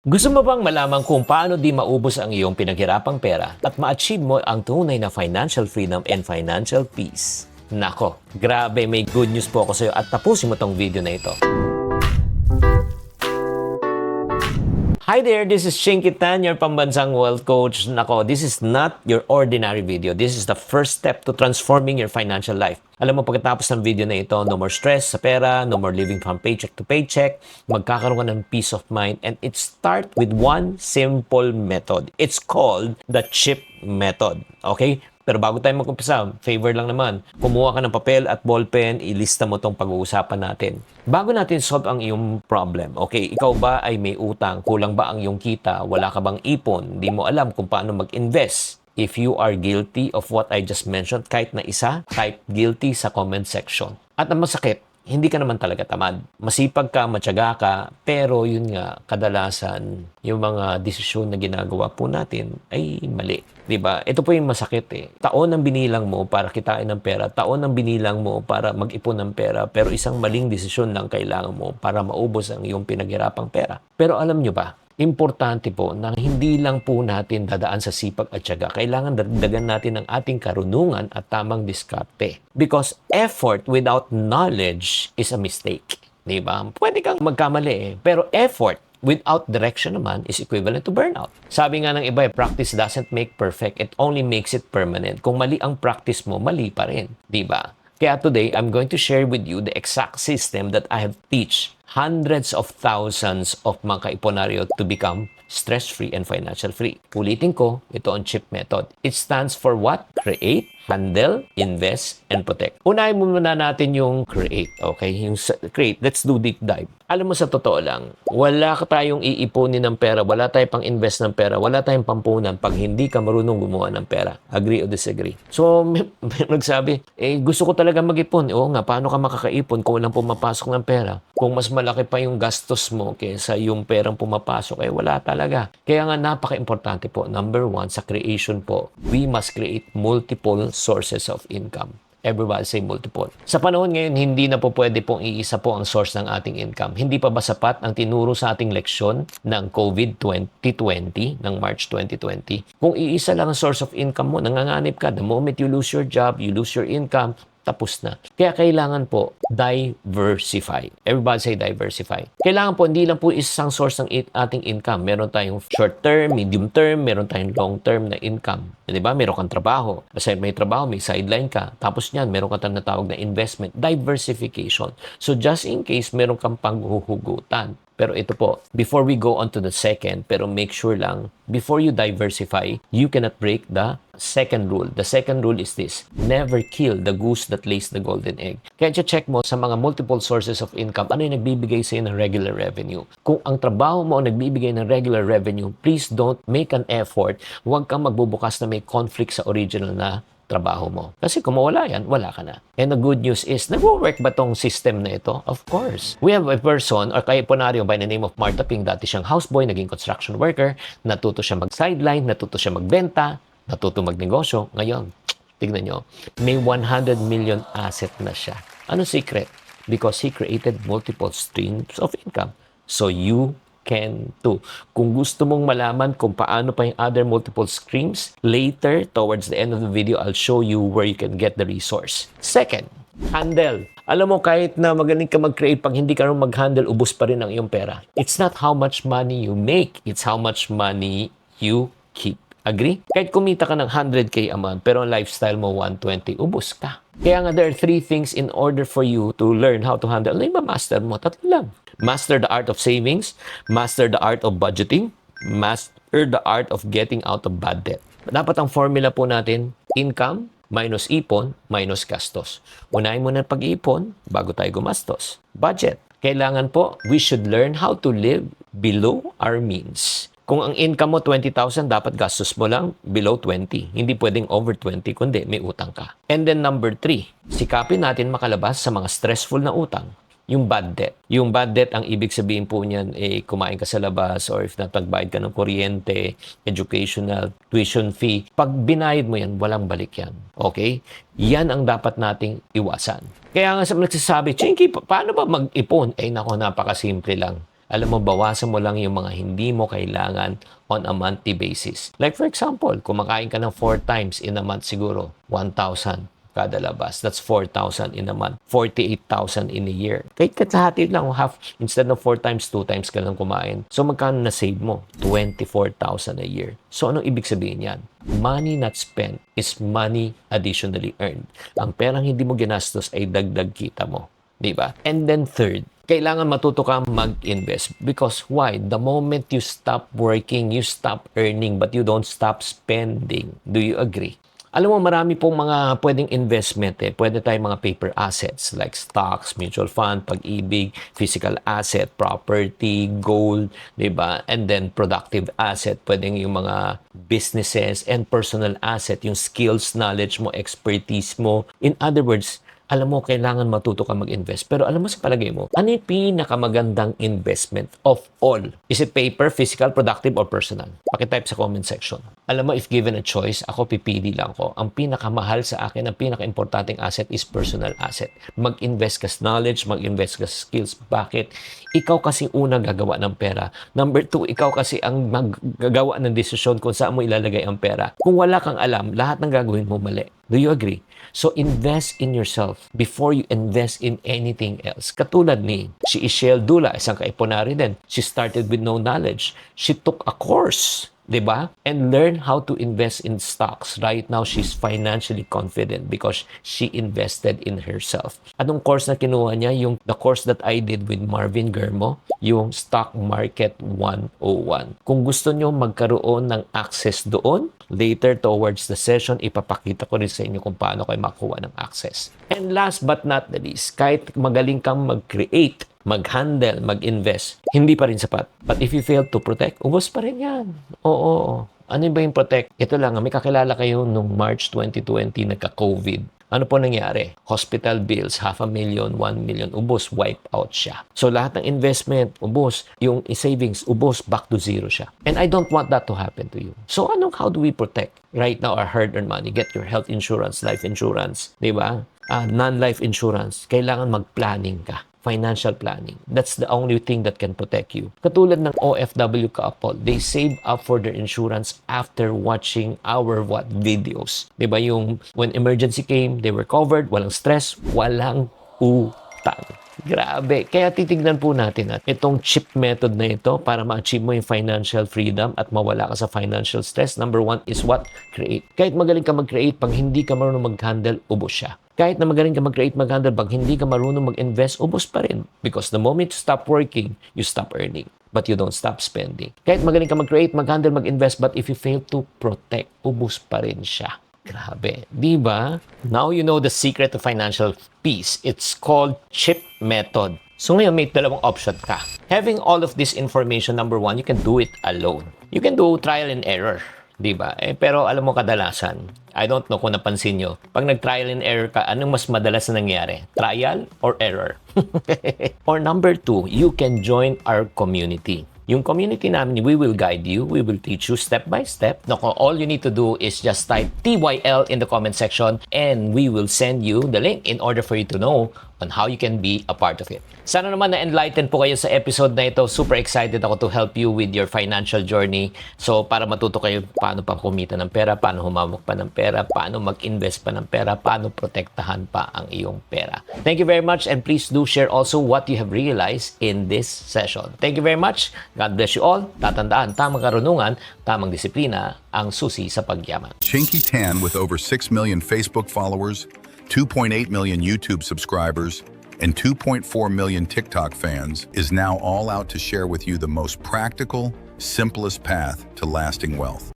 Gusto mo bang malaman kung paano di maubos ang iyong pinaghirapang pera at ma-achieve mo ang tunay na financial freedom and financial peace? Nako, grabe, may good news po ako sa iyo at tapusin mo tong video na ito. Hi there, this is Chinky Tan, your pambansang wealth coach. Nako, this is not your ordinary video. This is the first step to transforming your financial life. Alam mo, pagkatapos ng video na ito, no more stress sa pera, no more living from paycheck to paycheck, magkakaroon ka ng peace of mind, and it start with one simple method. It's called the CHIP method. Okay? Pero bago tayo mag-umpisa, favor lang naman, kumuha ka ng papel at ballpen, ilista mo tong pag-uusapan natin. Bago natin solve ang iyong problem, okay, ikaw ba ay may utang, kulang ba ang iyong kita, wala ka bang ipon, di mo alam kung paano mag-invest? If you are guilty of what I just mentioned, kahit na isa, type guilty sa comment section. At ang masakit, hindi ka naman talaga tamad. Masipag ka, matyaga ka, pero yun nga, kadalasan, yung mga desisyon na ginagawa po natin ay mali. Diba? Ito po yung masakit eh. Taon ang binilang mo para kitain ng pera, taon ang binilang mo para mag-ipon ng pera, pero isang maling desisyon lang kailangan mo para maubos ang iyong pinaghirapang pera. Pero alam nyo ba, importante po na hindi lang po natin dadaan sa sipag at tiyaga. Kailangan dagdagan natin ang ating karunungan at tamang diskarte. Because effort without knowledge is a mistake. Diba? Pwede kang magkamali eh. Pero effort without direction naman is equivalent to burnout. Sabi nga ng iba, practice doesn't make perfect. It only makes it permanent. Kung mali ang practice mo, mali pa rin. Diba? Kaya today, I'm going to share with you the exact system that I have teach hundreds of thousands of mga kaiponaryo to become stress-free and financial free. Ulitin ko, ito ang CHIP method. It stands for what? Create, handle, invest, and protect. Unahin muna natin yung create, okay? Yung create, let's do deep dive. Alam mo, sa totoo lang, wala ka tayong iipunin ng pera, wala tayong pang-invest ng pera, wala tayong pampunan pag hindi ka marunong gumawa ng pera. Agree or disagree? So, may nagsabi, gusto ko talaga mag-ipon. Oo nga, paano ka makakaipon kung walang pumapasok ng pera? Kung mas malaki pa yung gastos mo kaysa yung perang pumapasok, wala talaga. Kaya nga, napaka-importante po. Number one, sa creation po, we must create multiple sources of income. Everybody say multiple. Sa panahon ngayon, hindi na po pwede pong iisa po ang source ng ating income. Hindi pa ba sapat ang tinuro sa ating leksyon ng COVID 2020, ng March 2020? Kung iisa lang ang source of income mo, nanganganib ka. The moment you lose your job, you lose your income, tapos na. Kaya kailangan po diversify. Everybody say diversify. Kailangan po hindi lang po isang source ng ating income. Meron tayong short term, medium term, meron tayong long term na income. Di ba? Meron kang trabaho. Kasi may trabaho, may sideline ka. Tapos niyan, meron kang tinatawag na investment. Diversification. So just in case meron kang panghuhugutan. Pero ito po, before we go on to the second, pero make sure lang, before you diversify, you cannot break the second rule. The second rule is this: never kill the goose that lays the golden egg. Kaya check mo sa mga multiple sources of income, ano yung nagbibigay sa'yo ng regular revenue. Kung ang trabaho mo nagbibigay ng regular revenue, please don't make an effort. Huwag kang magbubukas na may conflict sa original na trabaho mo. Kasi kung mawala yan, wala ka na. And the good news is, nag-work ba tong system na ito? Of course. We have a person or kaiponaryo by the name of Marta Ping. Dati siyang houseboy, naging construction worker, natuto siya mag-sideline, natuto siya magbenta, natuto magnegosyo. Ngayon, tignan nyo, may 100 million asset na siya. Ano secret? Because he created multiple streams of income. So you can too. Kung gusto mong malaman kung paano pa yung other multiple streams, later, towards the end of the video, I'll show you where you can get the resource. Second, handle. Alam mo, kahit na magaling ka mag-create, pag hindi ka rin mag-handle, ubos pa rin ang iyong pera. It's not how much money you make, it's how much money you keep. Agree? Kahit kumita ka ng 100K a month, pero ang lifestyle mo 120, ubos ka. Kaya nga, there are 3 things in order for you to learn how to handle. Ano yung ma-master mo? 3 lang. Master the art of savings, master the art of budgeting, master the art of getting out of bad debt. Dapat ang formula po natin, income minus ipon minus gastos. Unahin mo na pag-iipon bago tayo gumastos. Budget. Kailangan po, we should learn how to live below our means. Kung ang income mo 20,000, dapat gastos mo lang below 20. Hindi pwedeng over 20, kundi may utang ka. And then number 3, sikapin natin makalabas sa mga stressful na utang. Yung bad debt. Yung bad debt, ang ibig sabihin po niyan, kumain ka sa labas or if not, nagbayad ka ng kuryente, educational, tuition fee. Pag binayad mo yan, walang balik yan. Okay? Yan ang dapat nating iwasan. Kaya nga sa nagsasabi, Chinky, paano ba mag-ipon? Nako, napakasimple lang. Alam mo, bawasan mo lang yung mga hindi mo kailangan on a monthly basis. Like for example, kumakain ka ng 4 times in a month siguro, 1,000 kada labas. That's 4,000 in a month. 48,000 in a year. Kahit kalahati lang, half, instead of 4 times, 2 times ka lang kumain. So magkano na save mo? 24,000 a year. So anong ibig sabihin yan? Money not spent is money additionally earned. Ang perang hindi mo ginastos ay dagdag kita mo. Diba? And then third, kailangan matuto ka mag-invest. Because why? The moment you stop working, you stop earning, but you don't stop spending. Do you agree? Alam mo, marami pong mga pwedeng investment eh. Pwede tayong mga paper assets like stocks, mutual fund, pag-ibig, physical asset, property, gold, di ba? And then productive asset, pwedeng yung mga businesses and personal asset, yung skills, knowledge mo, expertise mo. In other words, alam mo, kailangan matuto ka mag-invest. Pero alam mo sa palagay mo, ano yung pinakamagandang investment of all? Is it paper, physical, productive, or personal? Pakitype sa comment section. Alam mo, if given a choice, ako pipili lang ko. Ang pinakamahal sa akin, ang pinaka-importanting asset is personal asset. Mag-invest ka sa knowledge, mag-invest ka sa skills. Bakit? Ikaw kasi una gagawa ng pera. Number 2, ikaw kasi ang maggagawa ng desisyon kung saan mo ilalagay ang pera. Kung wala kang alam, lahat ng gagawin mo mali. Do you agree? So invest in yourself before you invest in anything else. Katulad ni si Ishel Dula, isang kaipunari din. She started with no knowledge. She took a course, di ba? And learn how to invest in stocks. Right now, she's financially confident because she invested in herself. Anong course na kinuha niya? Yung the course that I did with Marvin Germo, yung Stock Market 101. Kung gusto nyo magkaroon ng access doon, later towards the session, ipapakita ko rin sa inyo kung paano kayo makuha ng access. And last but not the least, kahit magaling kang mag-create, mag-handle, mag-invest, hindi pa rin sapat. But if you fail to protect, ubos pa rin yan. Oo. Ano ba yung protect? Ito lang, may kakilala kayo nung March 2020, nagka-COVID. Ano po nangyari? Hospital bills, 500,000, 1 million, ubos, wipe out siya. So lahat ng investment, ubos. Yung savings, ubos, back to zero siya. And I don't want that to happen to you. So how do we protect right now our hard-earned money? Get your health insurance, life insurance, di ba? Non-life insurance. Kailangan mag-planning ka. Financial planning. That's the only thing that can protect you. Katulad ng OFW couple, they save up for their insurance after watching our videos. Diba yung when emergency came, they were covered, walang stress, walang utang. Grabe. Kaya titignan po natin at itong cheap method na ito para ma-achieve mo yung financial freedom at mawala ka sa financial stress. Number 1 is what? Create. Kahit magaling ka mag-create, pag hindi ka marunong mag-handle, ubos siya. Kahit na magaling ka mag-create, mag-handle, pag hindi ka marunong mag-invest, ubos pa rin. Because the moment you stop working, you stop earning. But you don't stop spending. Kahit magaling ka mag-create, mag-handle, mag-invest, but if you fail to protect, ubos pa rin siya. Grabe. Diba? Now you know the secret to financial peace. It's called CHIP method. So ngayon, may dalawang option ka. Having all of this information, number 1, you can do it alone. You can do trial and error. Diba? Pero alam mo kadalasan, I don't know kung napansin nyo, pag nag-trial and error ka, anong mas madalas na nangyari? Trial or error? Or number 2, you can join our community. Yung community namin, we will guide you. We will teach you step by step. Nako, all you need to do is just type TYL in the comment section and we will send you the link in order for you to know on how you can be a part of it. Sana naman na-enlighten po kayo sa episode na ito. Super excited ako to help you with your financial journey. So, para matuto kayo paano pa kumita ng pera, paano humawak pa ng pera, paano mag-invest pa ng pera, paano protektahan pa ang iyong pera. Thank you very much and please do share also what you have realized in this session. Thank you very much. God bless you all. Tatandaan, tamang karunungan, tamang disiplina, ang susi sa pagyaman. Chinky Tan, with over 6 million Facebook followers, 2.8 million YouTube subscribers, and 2.4 million TikTok fans, is now all out to share with you the most practical, simplest path to lasting wealth.